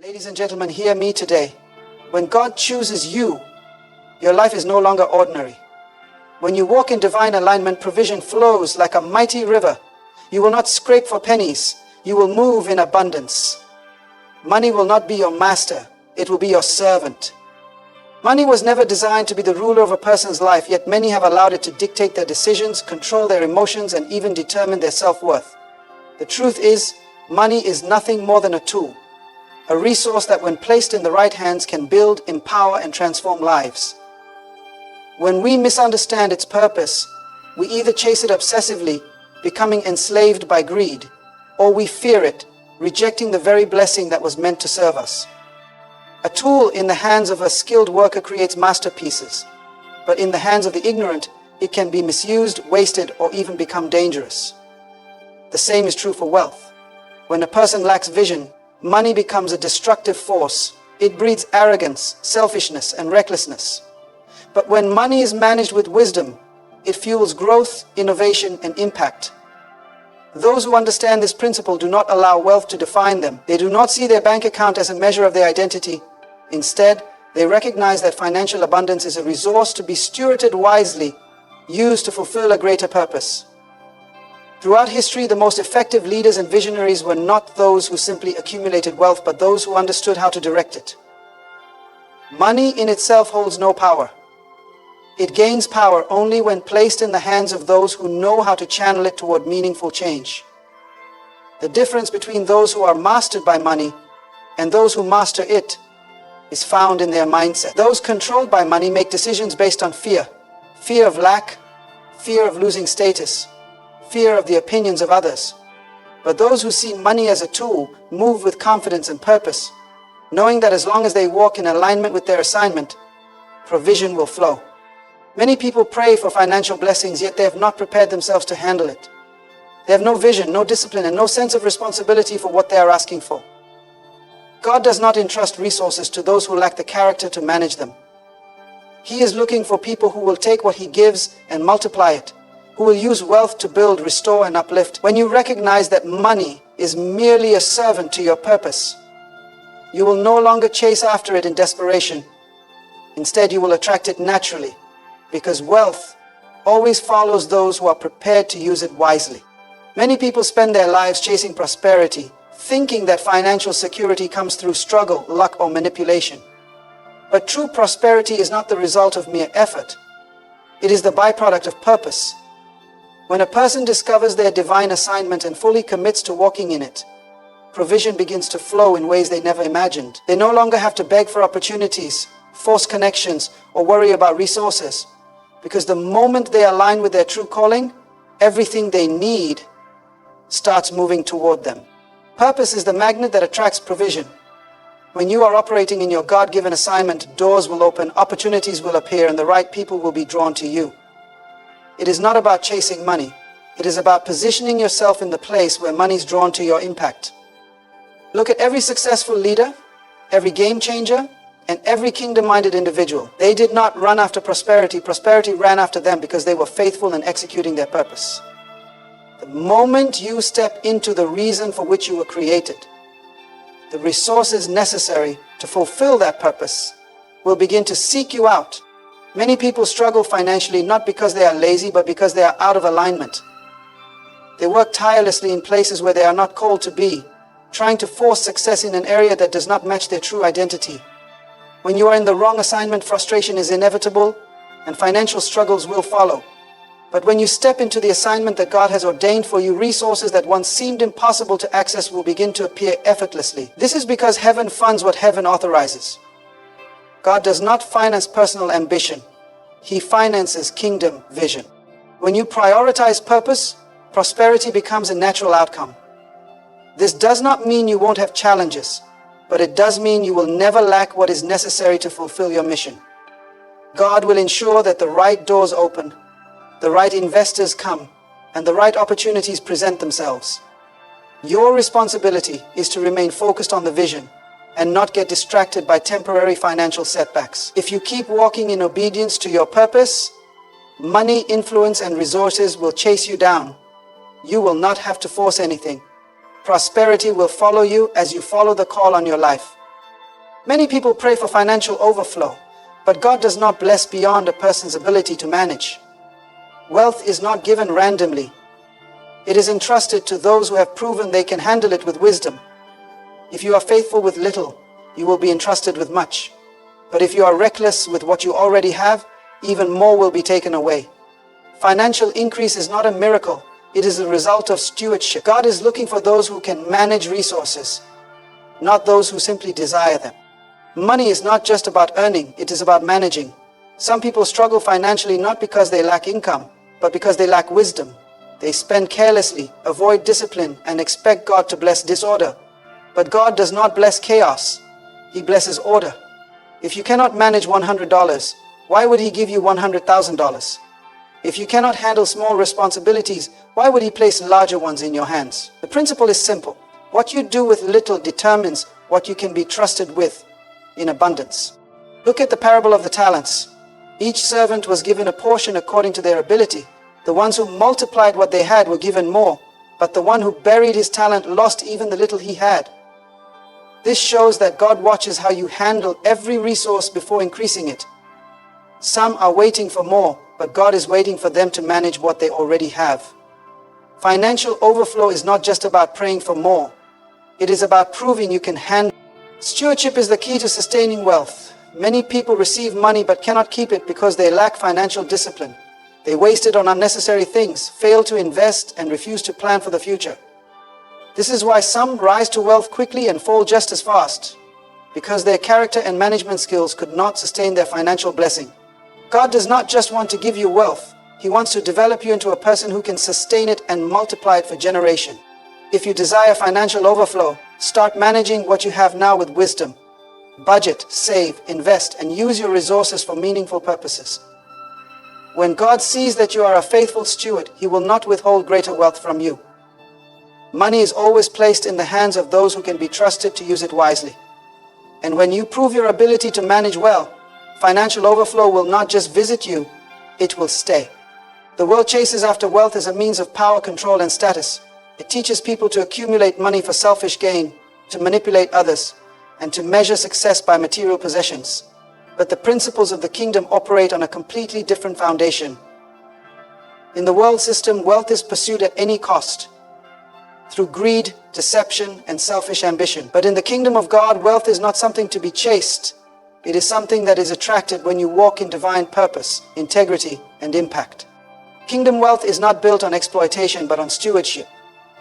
Ladies and gentlemen, hear me today. When God chooses you, your life is no longer ordinary. When you walk in divine alignment, provision flows like a mighty river. You will not scrape for pennies. You will move in abundance. Money will not be your master. It will be your servant. Money was never designed to be the ruler of a person's life, yet many have allowed it to dictate their decisions, control their emotions, and even determine their self-worth. The truth is, money is nothing more than a tool. A resource that when placed in the right hands can build, empower, and transform lives. When we misunderstand its purpose, we either chase it obsessively, becoming enslaved by greed, or we fear it, rejecting the very blessing that was meant to serve us. A tool in the hands of a skilled worker creates masterpieces, but in the hands of the ignorant, it can be misused, wasted, or even become dangerous. The same is true for wealth. When a person lacks vision, money becomes a destructive force. It breeds arrogance, selfishness, and recklessness. But when money is managed with wisdom, it fuels growth, innovation, and impact. Those who understand this principle do not allow wealth to define them. They do not see their bank account as a measure of their identity. Instead, they recognize that financial abundance is a resource to be stewarded wisely, used to fulfill a greater purpose. Throughout history, the most effective leaders and visionaries were not those who simply accumulated wealth, but those who understood how to direct it. Money in itself holds no power. It gains power only when placed in the hands of those who know how to channel it toward meaningful change. The difference between those who are mastered by money and those who master it is found in their mindset. Those controlled by money make decisions based on fear. Fear of lack, fear of losing status, fear of the opinions of others. But those who see money as a tool move with confidence and purpose, knowing that as long as they walk in alignment with their assignment, provision will flow. Many people pray for financial blessings, yet they have not prepared themselves to handle it. They have no vision, no discipline, and no sense of responsibility for what they are asking for. God does not entrust resources to those who lack the character to manage them. He is looking for people who will take what He gives and multiply it, who will use wealth to build, restore, and uplift. When you recognize that money is merely a servant to your purpose, you will no longer chase after it in desperation. Instead, you will attract it naturally, because wealth always follows those who are prepared to use it wisely. Many people spend their lives chasing prosperity, thinking that financial security comes through struggle, luck, or manipulation. But true prosperity is not the result of mere effort. It is the byproduct of purpose. When a person discovers their divine assignment and fully commits to walking in it, provision begins to flow in ways they never imagined. They no longer have to beg for opportunities, force connections, or worry about resources, because the moment they align with their true calling, everything they need starts moving toward them. Purpose is the magnet that attracts provision. When you are operating in your God-given assignment, doors will open, opportunities will appear, and the right people will be drawn to you. It is not about chasing money. It is about positioning yourself in the place where money is drawn to your impact. Look at every successful leader, every game changer, and every kingdom-minded individual. They did not run after prosperity. Prosperity ran after them because they were faithful in executing their purpose. The moment you step into the reason for which you were created, the resources necessary to fulfill that purpose will begin to seek you out. Many people struggle financially not because they are lazy, but because they are out of alignment. They work tirelessly in places where they are not called to be, trying to force success in an area that does not match their true identity. When you are in the wrong assignment, frustration is inevitable and financial struggles will follow. But when you step into the assignment that God has ordained for you, resources that once seemed impossible to access will begin to appear effortlessly. This is because heaven funds what heaven authorizes. God does not finance personal ambition. He finances kingdom vision. When you prioritize purpose, prosperity becomes a natural outcome. This does not mean you won't have challenges, but it does mean you will never lack what is necessary to fulfill your mission. God will ensure that the right doors open, the right investors come, and the right opportunities present themselves. Your responsibility is to remain focused on the vision and not get distracted by temporary financial setbacks. If you keep walking in obedience to your purpose, money, influence, and resources will chase you down. You will not have to force anything. Prosperity will follow you as you follow the call on your life. Many people pray for financial overflow, but God does not bless beyond a person's ability to manage. Wealth is not given randomly. It is entrusted to those who have proven they can handle it with wisdom. If you are faithful with little, you will be entrusted with much. But if you are reckless with what you already have, even more will be taken away. Financial increase is not a miracle. It is the result of stewardship. God is looking for those who can manage resources, not those who simply desire them. Money is not just about earning, it is about managing. Some people struggle financially not because they lack income, but because they lack wisdom. They spend carelessly, avoid discipline, and expect God to bless disorder. But God does not bless chaos. He blesses order. If you cannot manage $100, why would He give you $100,000? If you cannot handle small responsibilities, why would He place larger ones in your hands? The principle is simple. What you do with little determines what you can be trusted with in abundance. Look at the parable of the talents. Each servant was given a portion according to their ability. The ones who multiplied what they had were given more, but the one who buried his talent lost even the little he had. This shows that God watches how you handle every resource before increasing it. Some are waiting for more, but God is waiting for them to manage what they already have. Financial overflow is not just about praying for more. It is about proving you can handle. Stewardship is the key to sustaining wealth. Many people receive money but cannot keep it because they lack financial discipline. They waste it on unnecessary things, fail to invest, and refuse to plan for the future. This is why some rise to wealth quickly and fall just as fast, because their character and management skills could not sustain their financial blessing. God does not just want to give you wealth, He wants to develop you into a person who can sustain it and multiply it for generations. If you desire financial overflow, start managing what you have now with wisdom. Budget, save, invest, and use your resources for meaningful purposes. When God sees that you are a faithful steward, He will not withhold greater wealth from you. Money is always placed in the hands of those who can be trusted to use it wisely. And when you prove your ability to manage well, financial overflow will not just visit you, it will stay. The world chases after wealth as a means of power, control, and status. It teaches people to accumulate money for selfish gain, to manipulate others, and to measure success by material possessions. But the principles of the kingdom operate on a completely different foundation. In the world system, wealth is pursued at any cost, through greed, deception, and selfish ambition. But in the kingdom of God, wealth is not something to be chased. It is something that is attracted when you walk in divine purpose, integrity, and impact. Kingdom wealth is not built on exploitation, but on stewardship.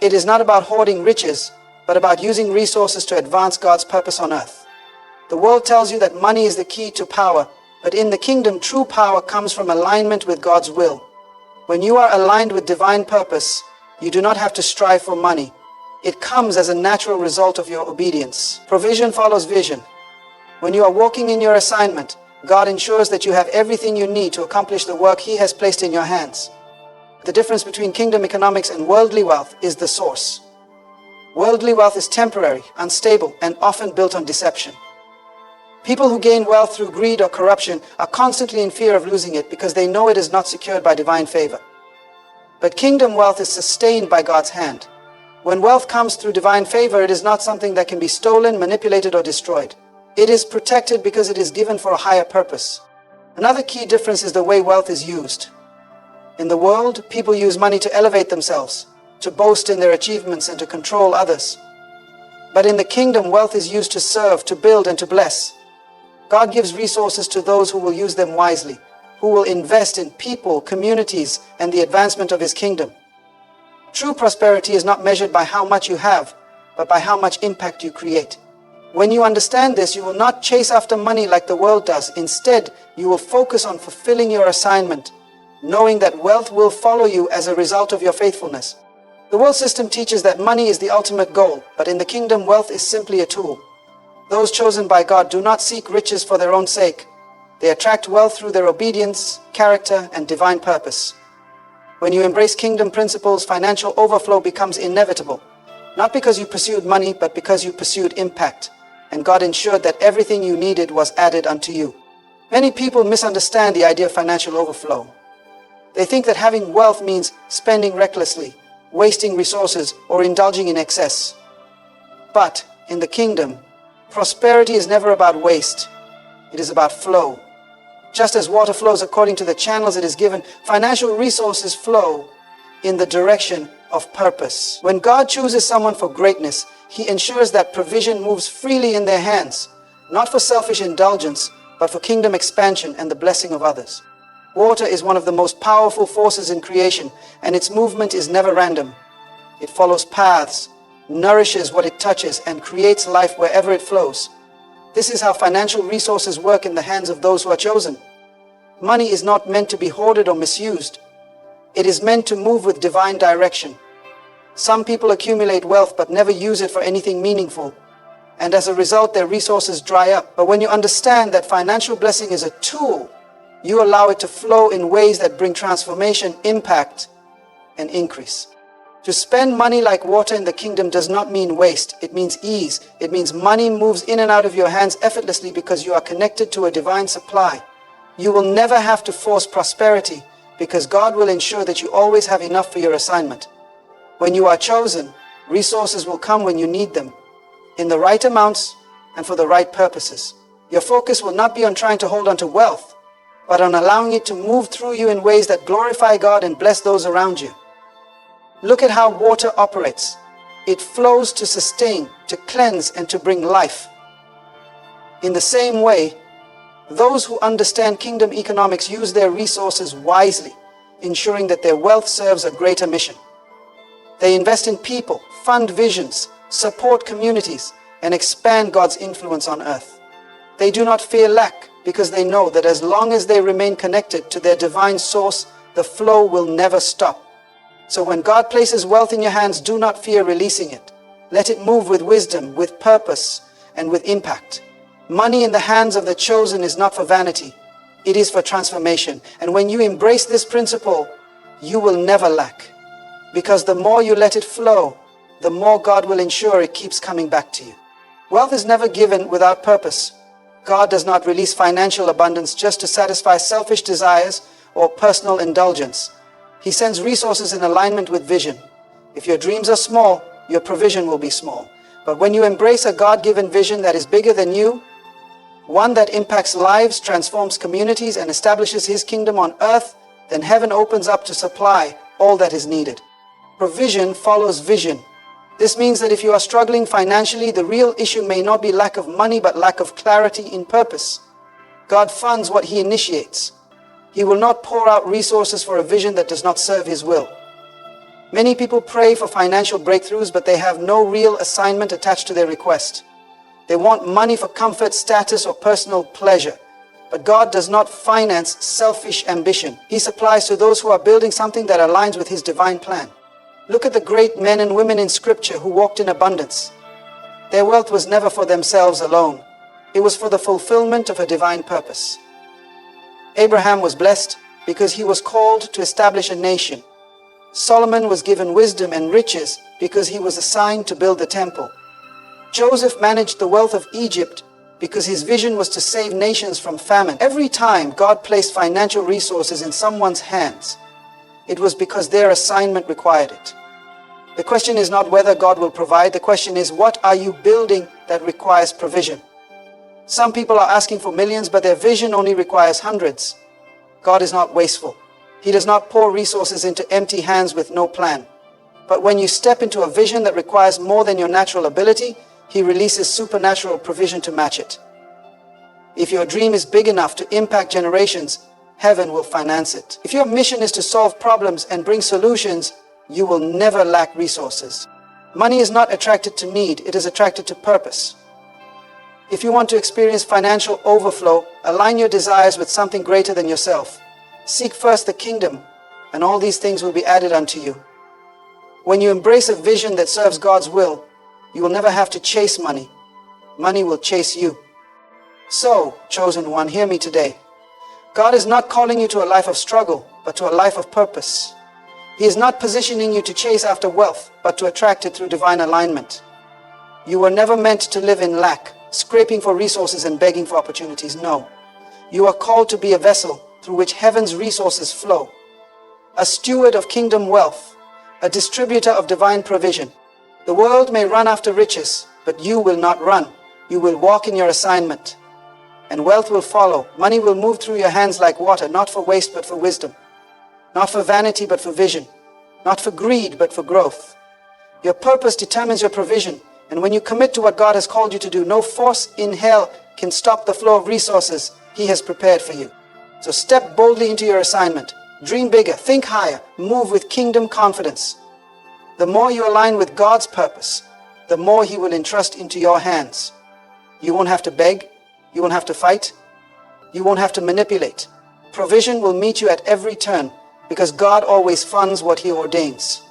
It is not about hoarding riches, but about using resources to advance God's purpose on earth. The world tells you that money is the key to power, but in the kingdom, true power comes from alignment with God's will. When you are aligned with divine purpose, you do not have to strive for money. It comes as a natural result of your obedience. Provision follows vision. When you are walking in your assignment, God ensures that you have everything you need to accomplish the work He has placed in your hands. The difference between kingdom economics and worldly wealth is the source. Worldly wealth is temporary, unstable, and often built on deception. People who gain wealth through greed or corruption are constantly in fear of losing it because they know it is not secured by divine favor. But kingdom wealth is sustained by God's hand. When wealth comes through divine favor, it is not something that can be stolen, manipulated, or destroyed. It is protected because it is given for a higher purpose. Another key difference is the way wealth is used. In the world, people use money to elevate themselves, to boast in their achievements, and to control others. But in the kingdom, wealth is used to serve, to build, and to bless. God gives resources to those who will use them wisely, who will invest in people, communities, and the advancement of His kingdom. True prosperity is not measured by how much you have, but by how much impact you create. When you understand this, you will not chase after money like the world does. Instead, you will focus on fulfilling your assignment, knowing that wealth will follow you as a result of your faithfulness. The world system teaches that money is the ultimate goal, but in the kingdom, wealth is simply a tool. Those chosen by God do not seek riches for their own sake. They attract wealth through their obedience, character, and divine purpose. When you embrace kingdom principles, financial overflow becomes inevitable. Not because you pursued money, but because you pursued impact, and God ensured that everything you needed was added unto you. Many people misunderstand the idea of financial overflow. They think that having wealth means spending recklessly, wasting resources, or indulging in excess. But in the kingdom, Prosperity is never about waste. It is about flow. Just as water flows according to the channels it is given, financial resources flow in the direction of purpose. When God chooses someone for greatness, He ensures that provision moves freely in their hands, not for selfish indulgence, but for kingdom expansion and the blessing of others. Water is one of the most powerful forces in creation, and its movement is never random. It follows paths, nourishes what it touches, and creates life wherever it flows. This is how financial resources work in the hands of those who are chosen. Money is not meant to be hoarded or misused. It is meant to move with divine direction. Some people accumulate wealth but never use it for anything meaningful, and as a result their resources dry up. But when you understand that financial blessing is a tool, you allow it to flow in ways that bring transformation, impact, and increase. To spend money like water in the kingdom does not mean waste. It means ease. It means money moves in and out of your hands effortlessly because you are connected to a divine supply. You will never have to force prosperity because God will ensure that you always have enough for your assignment. When you are chosen, resources will come when you need them, in the right amounts and for the right purposes. Your focus will not be on trying to hold on to wealth, but on allowing it to move through you in ways that glorify God and bless those around you. Look at how water operates. It flows to sustain, to cleanse, and to bring life. In the same way, those who understand kingdom economics use their resources wisely, ensuring that their wealth serves a greater mission. They invest in people, fund visions, support communities, and expand God's influence on earth. They do not fear lack because they know that as long as they remain connected to their divine source, the flow will never stop. So when God places wealth in your hands, do not fear releasing it. Let it move with wisdom, with purpose, and with impact. Money in the hands of the chosen is not for vanity. It is for transformation. And when you embrace this principle, you will never lack. Because the more you let it flow, the more God will ensure it keeps coming back to you. Wealth is never given without purpose. God does not release financial abundance just to satisfy selfish desires or personal indulgence. He sends resources in alignment with vision. If your dreams are small, your provision will be small. But when you embrace a God-given vision that is bigger than you, one that impacts lives, transforms communities, and establishes His kingdom on earth, then heaven opens up to supply all that is needed. Provision follows vision. This means that if you are struggling financially, the real issue may not be lack of money, but lack of clarity in purpose. God funds what He initiates. He will not pour out resources for a vision that does not serve His will. Many people pray for financial breakthroughs, but they have no real assignment attached to their request. They want money for comfort, status, or personal pleasure. But God does not finance selfish ambition. He supplies to those who are building something that aligns with His divine plan. Look at the great men and women in Scripture who walked in abundance. Their wealth was never for themselves alone. It was for the fulfillment of a divine purpose. Abraham was blessed because he was called to establish a nation. Solomon was given wisdom and riches because he was assigned to build the temple. Joseph managed the wealth of Egypt because his vision was to save nations from famine. Every time God placed financial resources in someone's hands, it was because their assignment required it. The question is not whether God will provide. The question is, what are you building that requires provision? Some people are asking for millions, but their vision only requires hundreds. God is not wasteful. He does not pour resources into empty hands with no plan. But when you step into a vision that requires more than your natural ability, He releases supernatural provision to match it. If your dream is big enough to impact generations, heaven will finance it. If your mission is to solve problems and bring solutions, you will never lack resources. Money is not attracted to need, it is attracted to purpose. If you want to experience financial overflow, align your desires with something greater than yourself. Seek first the kingdom, and all these things will be added unto you. When you embrace a vision that serves God's will, you will never have to chase money. Money will chase you. So, chosen one, hear me today. God is not calling you to a life of struggle, but to a life of purpose. He is not positioning you to chase after wealth, but to attract it through divine alignment. You were never meant to live in lack, scraping for resources and begging for opportunities. No. You are called to be a vessel through which heaven's resources flow. A steward of kingdom wealth, a distributor of divine provision. The world may run after riches, but you will not run. You will walk in your assignment, and wealth will follow. Money will move through your hands like water, not for waste but for wisdom, not for vanity but for vision, not for greed but for growth. Your purpose determines your provision, and when you commit to what God has called you to do, no force in hell can stop the flow of resources He has prepared for you. So step boldly into your assignment. Dream bigger, think higher, move with kingdom confidence. The more you align with God's purpose, the more He will entrust into your hands. You won't have to beg, you won't have to fight, you won't have to manipulate. Provision will meet you at every turn because God always funds what He ordains.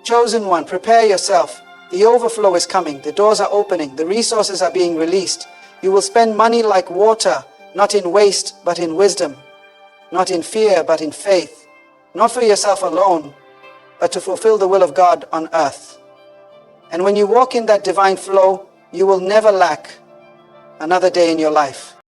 Chosen one, prepare yourself. The overflow is coming, the doors are opening, the resources are being released. You will spend money like water, not in waste but in wisdom, not in fear but in faith, not for yourself alone, but to fulfill the will of God on earth. And when you walk in that divine flow, you will never lack another day in your life.